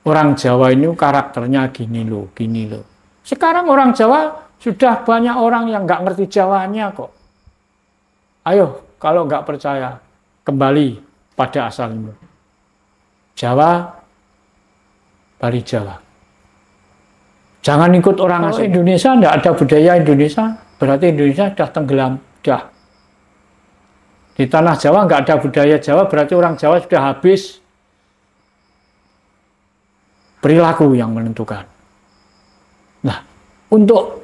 orang Jawa ini karakternya gini loh, gini loh. Sekarang orang Jawa sudah banyak orang yang nggak ngerti Jawanya kok. Ayo, kalau nggak percaya, kembali pada asalmu. Jawa, Bali Jawa. Jangan ikut orang asing. Indonesia nggak ada budaya Indonesia, berarti Indonesia sudah tenggelam, sudah. Di tanah Jawa nggak ada budaya Jawa, berarti orang Jawa sudah habis. Perilaku yang menentukan. Nah, untuk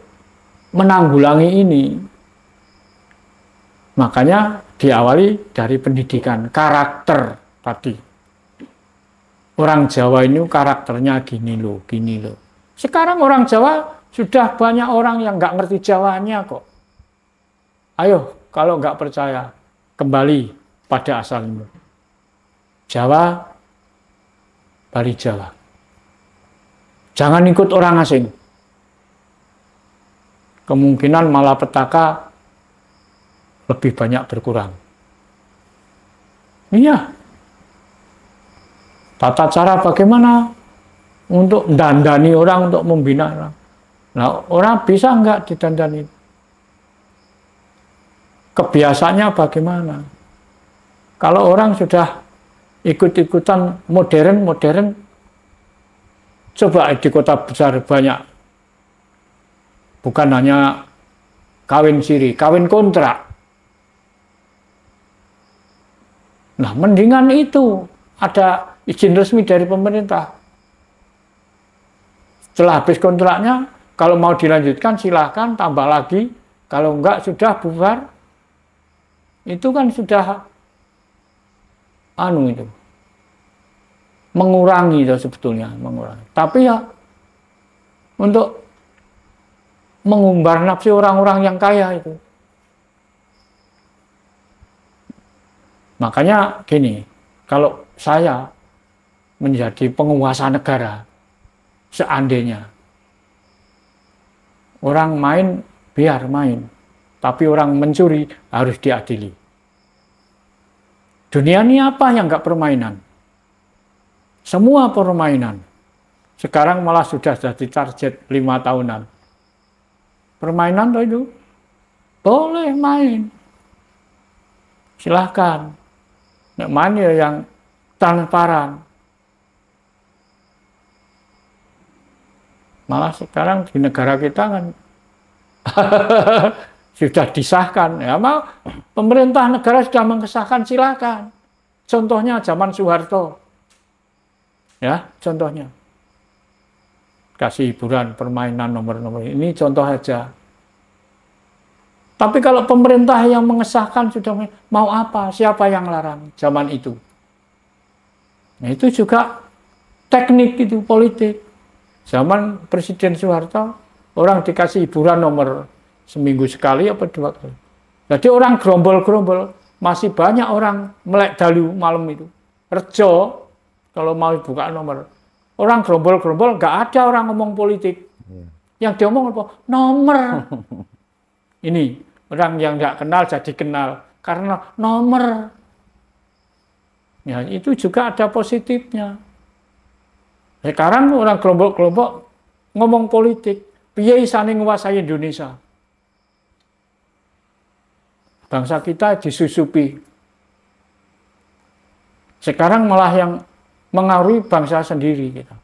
menanggulangi ini, makanya diawali dari pendidikan karakter tadi. Orang Jawa ini karakternya gini loh, gini loh. Sekarang orang Jawa sudah banyak orang yang nggak ngerti Jawanya kok. Ayo, kalau nggak percaya, kembali pada asalmu. Jawa, Bali Jawa. Jangan ikut orang asing. Kemungkinan malapetaka lebih banyak berkurang. Iya. Tata cara bagaimana untuk dandani orang, untuk membina orang. Nah, orang bisa enggak didandani? Kebiasaannya bagaimana? Kalau orang sudah ikut-ikutan modern, coba di kota besar banyak. Bukan hanya kawin siri, kawin kontrak. Nah, mendingan itu ada izin resmi dari pemerintah. Setelah habis kontraknya, kalau mau dilanjutkan silahkan tambah lagi. Kalau enggak sudah bubar. Itu kan sudah itu mengurangi itu sebetulnya, mengurangi. Tapi ya untuk mengumbar nafsu orang-orang yang kaya itu. Makanya gini, kalau saya menjadi penguasa negara, seandainya orang main, biar main. Tapi orang mencuri harus diadili. Dunia ini apa yang nggak permainan? Semua permainan. Sekarang malah sudah jadi target 5 tahunan. Permainan itu boleh main. Silahkan. Nek main ya yang transparan. Malah sekarang di negara kita kan sudah disahkan. Ya, pemerintah negara sudah mengesahkan, silakan. Contohnya zaman Soeharto. Ya, contohnya. Kasih hiburan, permainan nomor-nomor. Ini contoh aja. Tapi kalau pemerintah yang mengesahkan sudah mau apa? Siapa yang larang zaman itu? Nah, itu juga teknik itu, politik. Zaman Presiden Soeharto, orang dikasih hiburan nomor seminggu sekali apa 2 kali. Jadi orang gerombol-gerombol, masih banyak orang melek dalu malam itu. Rejo, kalau mau buka nomor. Orang gerombol-gerombol, nggak ada orang ngomong politik. Yang diomong apa? Nomor. Ini, orang yang nggak kenal jadi kenal. Karena nomor. Ya, itu juga ada positifnya. Sekarang orang kelompok-kelompok ngomong politik, piye isane nguasai Indonesia. Bangsa kita disusupi. Sekarang malah yang mengaruhi bangsa sendiri kita.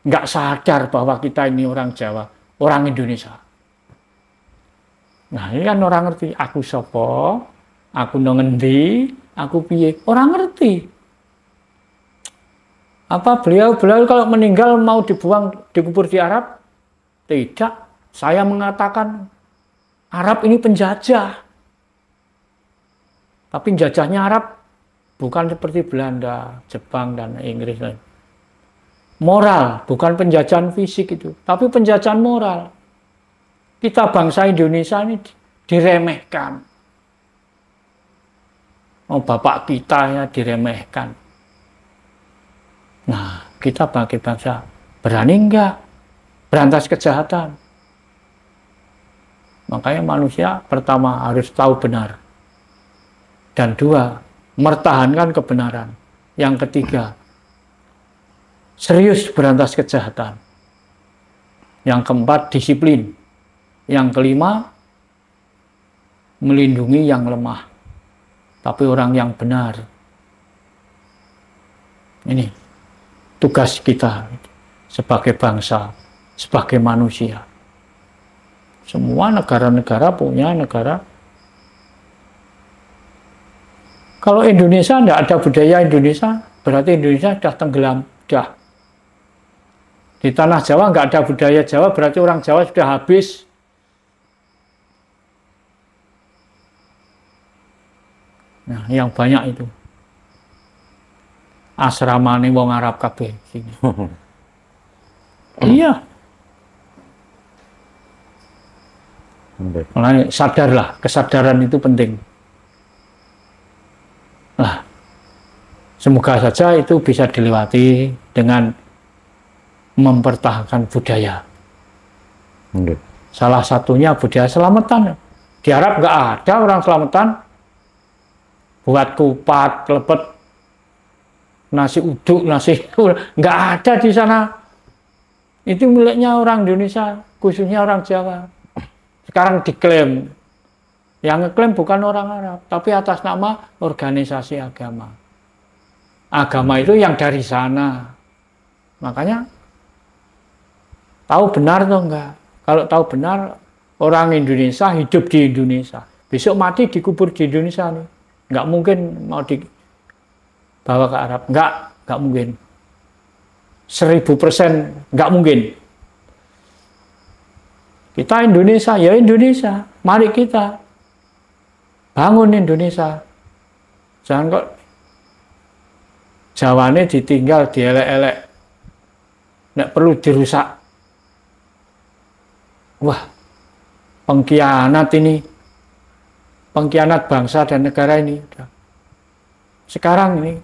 Nggak sadar bahwa kita ini orang Jawa, orang Indonesia. Nah, ini kan orang ngerti, aku sopo, aku nongendi, aku piye, orang ngerti. Apa beliau kalau meninggal mau dibuang, dikubur di Arab? Tidak. Saya mengatakan Arab ini penjajah. Tapi penjajahnya Arab bukan seperti Belanda, Jepang, dan Inggris. Moral, bukan penjajahan fisik itu, tapi penjajahan moral. Kita bangsa Indonesia ini diremehkan. Oh, bapak kita ya diremehkan. Nah, kita bagi bangsa berani enggak berantas kejahatan? Makanya manusia pertama harus tahu benar. Dan 2, mempertahankan kebenaran. Yang ketiga, serius berantas kejahatan. Yang keempat, disiplin. Yang kelima, melindungi yang lemah. Tapi orang yang benar. Ini tugas kita sebagai bangsa, sebagai manusia. Semua negara-negara punya negara. Kalau Indonesia tidak ada budaya Indonesia, berarti Indonesia sudah tenggelam. Sudah. Di tanah Jawa nggak ada budaya Jawa, berarti orang Jawa sudah habis. Nah, yang banyak itu. Asrama nih wong Arab kabeh sini. Iya. Mulai sadarlah, kesadaran itu penting. Nah, semoga saja itu bisa dilewati dengan mempertahankan budaya. Salah satunya budaya selamatan. Di Arab nggak ada orang selamatan. Buat kupat, lepet, nasi uduk, nasi nggak ada di sana. Itu miliknya orang Indonesia, khususnya orang Jawa. Sekarang diklaim. Yang ngeklaim bukan orang Arab, tapi atas nama organisasi agama. Agama itu yang dari sana. Makanya tahu benar atau enggak? Kalau tahu benar, orang Indonesia hidup di Indonesia. Besok mati dikubur di Indonesia nih. Enggak mungkin mau dibawa ke Arab. Enggak mungkin. 1000% enggak mungkin. Kita Indonesia, ya Indonesia. Mari kita bangun Indonesia. Jangan kok Jawane ditinggal, dielek-elek. Nggak perlu dirusak. Wah, pengkhianat ini. Pengkhianat bangsa dan negara ini. Sekarang ini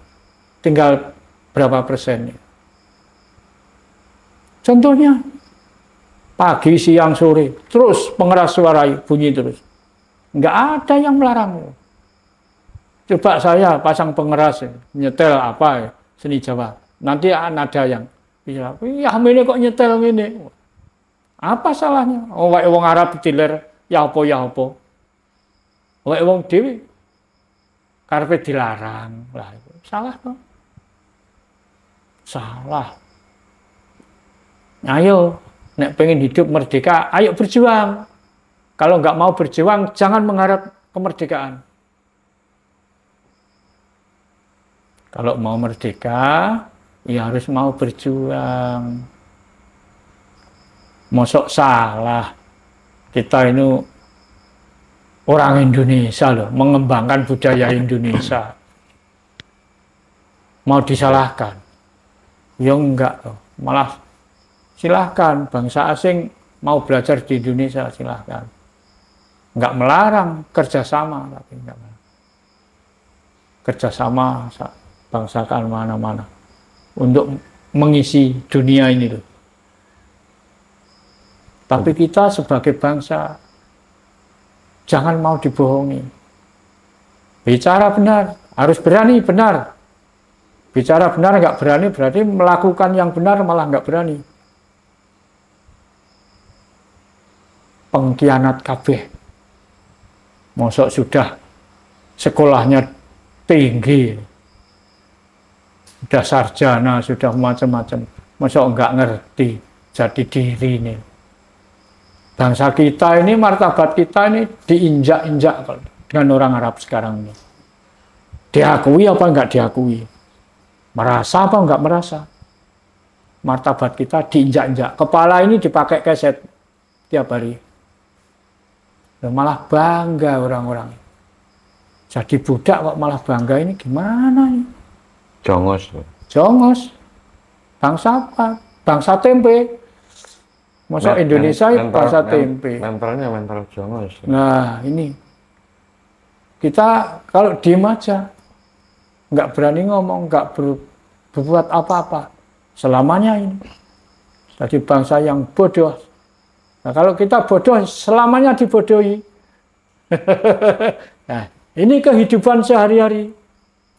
tinggal berapa persen. Contohnya, pagi, siang, sore, terus pengeras suara bunyi terus. Nggak ada yang melarang. Coba saya pasang pengeras, nyetel apa ya, seni Jawa. Nanti nada yang bisa, ya ini kok nyetel ini. Apa salahnya? Oh, wong Arab diler, ya apa. Wong Dewi, karpet dilarang. Lah, salah toh. Salah. Ayo, nek pengen hidup merdeka, ayo berjuang. Kalau nggak mau berjuang, jangan mengharap kemerdekaan. Kalau mau merdeka, ya harus mau berjuang. Mosok salah. Kita ini orang Indonesia loh, mengembangkan budaya Indonesia. Mau disalahkan? Ya enggak loh. Malah silahkan bangsa asing mau belajar di Indonesia, silahkan. Enggak melarang kerjasama, tapi enggak melarang. Kerjasama bangsakan mana-mana untuk mengisi dunia ini loh. Tapi kita sebagai bangsa jangan mau dibohongi. Bicara benar, harus berani benar. Bicara benar nggak berani berarti melakukan yang benar malah nggak berani. Pengkhianat kabeh. Mosok sudah sekolahnya tinggi, sudah sarjana, sudah macam-macam, masa enggak ngerti jati diri ini. Bangsa kita ini, martabat kita ini diinjak-injak dengan orang Arab sekarang ini. Diakui apa enggak diakui? Merasa apa enggak merasa? Martabat kita diinjak-injak. Kepala ini dipakai keset tiap hari. Dan malah bangga orang-orang. Jadi budak kok malah bangga, ini gimana ini? Jongos. Jongos. Bangsa apa? Bangsa tempe. Masa Indonesia bangsa tempe. Mentalnya mental jongos. Nah ini. Kita kalau diem aja. Nggak berani ngomong, nggak berbuat apa-apa. Selamanya ini. Jadi bangsa yang bodoh. Nah kalau kita bodoh, selamanya dibodohi. Nah, ini kehidupan sehari-hari.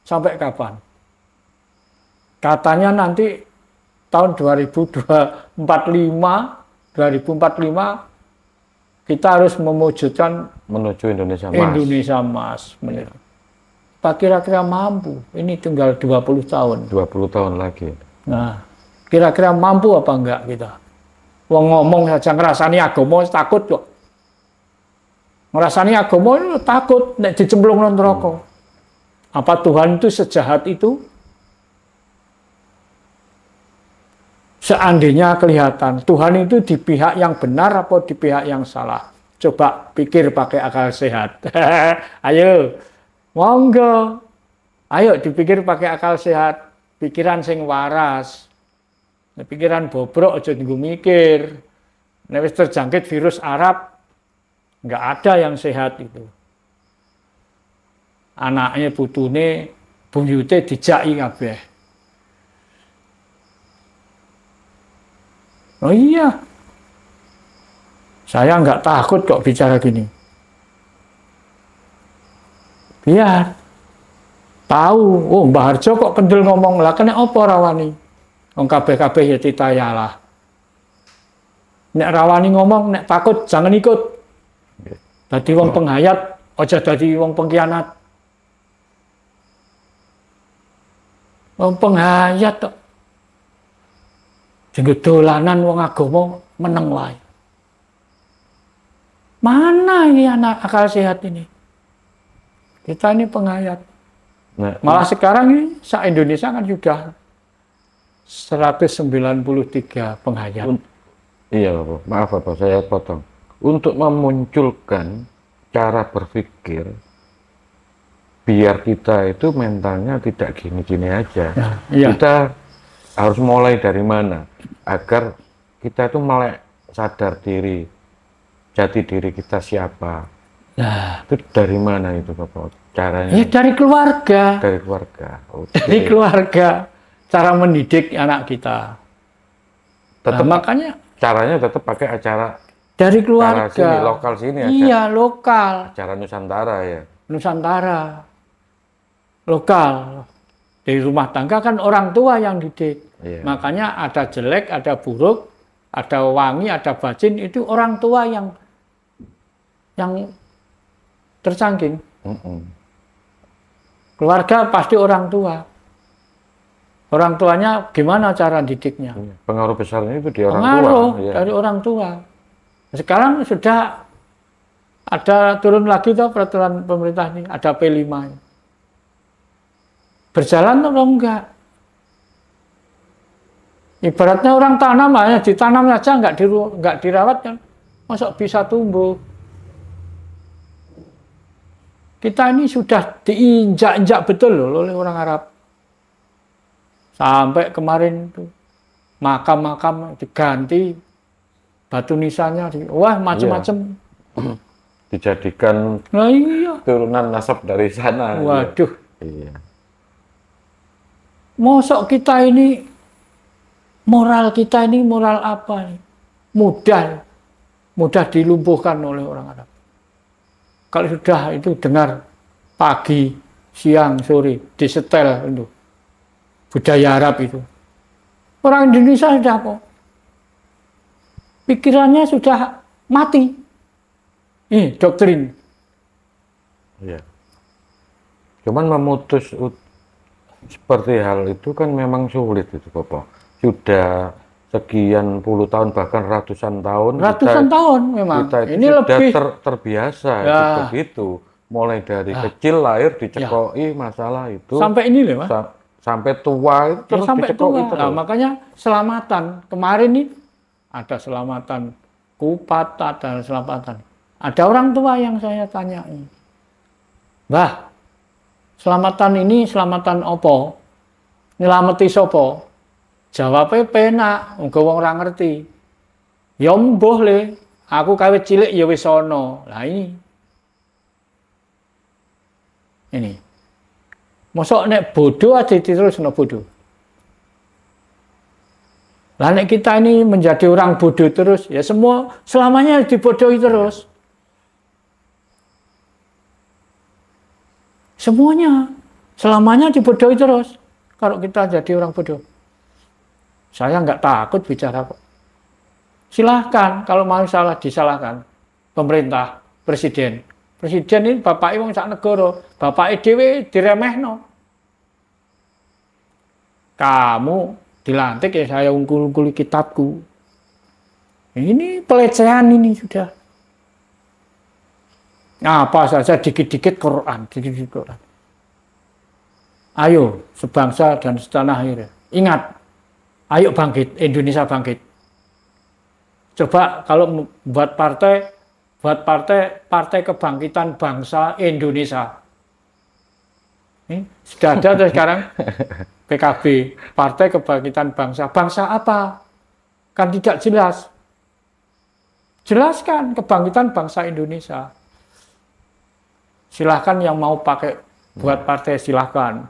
Sampai kapan? Katanya nanti tahun 2045 kita harus mewujudkan Menuju Indonesia Emas. Indonesia Emas. Apa kira-kira mampu? Ini tinggal 20 tahun. 20 tahun lagi. Nah, kira-kira mampu apa enggak kita? Wong ngomong saja ngerasani agama takut kok. Ngerasani agama itu takut nek dicemplung nang neraka. Apa Tuhan itu sejahat itu? Seandainya kelihatan Tuhan itu di pihak yang benar atau di pihak yang salah. Coba pikir pakai akal sehat. Ayo, monggo. Ayo dipikir pakai akal sehat. Pikiran sing waras. Pikiran bobrok aja nggo mikir. Nek wis terjangkit virus Arab, nggak ada yang sehat itu. Anaknya putune buyute dijaki kabeh. Oh iya, saya nggak takut kok bicara gini. Biar tahu, oh Mbah Harjo kok kendel ngomong lah, kena apa rawani? Wong kabeh-kabeh ya titayalah. Nek rawani ngomong, nek takut jangan ikut. Dadi wong penghayat, aja dadi wong pengkhianat. Wong penghayat kok. Jenggo dolanan wong agama meneng wae. Mana ini anak akal sehat ini? Kita ini penghayat. Nah, Malah sekarang ini se-Indonesia kan sudah 193 penghayat. Iya Bapak, maaf Bapak, saya potong. Untuk memunculkan cara berpikir biar kita itu mentalnya tidak gini-gini aja. Nah, iya. Kita harus mulai dari mana agar kita itu melek sadar diri, jati diri kita siapa. Nah, Itu dari mana itu Bapak caranya? ya dari keluarga. Dari keluarga. Oke. Dari keluarga. Cara mendidik anak kita. Tetap Nah, makanya caranya tetap pakai acara dari keluarga. sini, lokal sini aja. Iya, lokal. Acara Nusantara ya. Nusantara. Lokal. Dari rumah tangga kan orang tua yang didik. Iya. Makanya ada jelek, ada buruk, ada wangi, ada bacin, itu orang tua yang tercangking. Keluarga pasti orang tua. Orang tuanya gimana cara didiknya? Pengaruh besarnya itu di orang Pengaruh tua. Ya. dari orang tua. Sekarang sudah ada turun lagi tuh peraturan pemerintah ini, ada P5. Berjalan atau enggak? Ibaratnya orang tanam hanya ditanam saja enggak dirawat kan, masa bisa tumbuh? Kita ini sudah diinjak-injak betul loh oleh orang Arab. Sampai kemarin itu makam-makam diganti batu nisannya, wah macam-macam. Dijadikan Nah iya. turunan nasab dari sana. Waduh. Iya. Mosok kita ini moral apa nih? Mudah dilumpuhkan oleh orang Arab. Kalau sudah itu dengar pagi, siang, sore disetel itu budaya Arab itu. Orang Indonesia sudah apa? Pikirannya sudah mati. Ini doktrin. Iya. Cuman memutus seperti hal itu kan memang sulit itu Bapak. Sudah sekian puluh tahun bahkan ratusan tahun. Tahun memang. Kita itu ini sudah lebih terbiasa ya. begitu. Mulai dari kecil lahir dicekoki masalah itu. Sampai ini loh Mas. Sampai tua itu terus sampai dicekoki tua. Nah, makanya selamatan. Kemarin ini ada selamatan kupat, ada selamatan. Ada orang tua yang saya tanyai. Mbah, selamatan ini selamatan opo? Nyelameti sopo? Jawabnya penak, uga wong ora ngerti. Ya mbuh le, aku kawit cilik ya wis ana. Lah ini. Mosok nek bodoh aja diterusno bodoh. Lah nek kita ini menjadi orang bodoh terus, ya semua selamanya dibodohi terus. Semuanya selamanya dibodohi terus kalau kita jadi orang bodoh. Saya nggak takut bicara kok. Silahkan, kalau mau salah disalahkan. Pemerintah, presiden. Presiden ini bapak wong sak negara, bapak dhewe diremehno. Kamu dilantik ya saya ungkul-ungkuli kitabku. Ini pelecehan ini sudah. Apa saja dikit-dikit Quran, dikit-dikit Quran. Ayo sebangsa dan setanah air. Ingat, ayo bangkit, Indonesia bangkit. Coba kalau buat partai kebangkitan bangsa Indonesia. Sudah ada sekarang PKB, Partai Kebangkitan Bangsa. Bangsa apa? Kan tidak jelas. Jelaskan kebangkitan bangsa Indonesia. Silahkan yang mau pakai buat partai silahkan.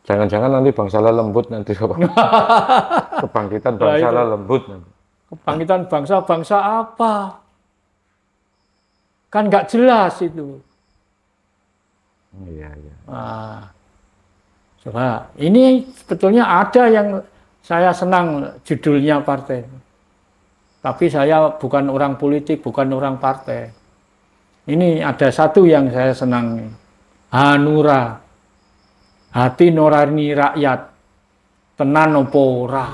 Jangan-jangan nanti bangsa lembut nanti. Kebangkitan bangsa lembut nanti. Kebangkitan bangsa apa? Kan nggak jelas itu. Iya, iya. Nah, coba ini sebetulnya ada yang saya senang judulnya partai. Tapi saya bukan orang politik, bukan orang partai. Ini ada satu yang saya senang. Hanura, hati nurani rakyat, tenan opo ora.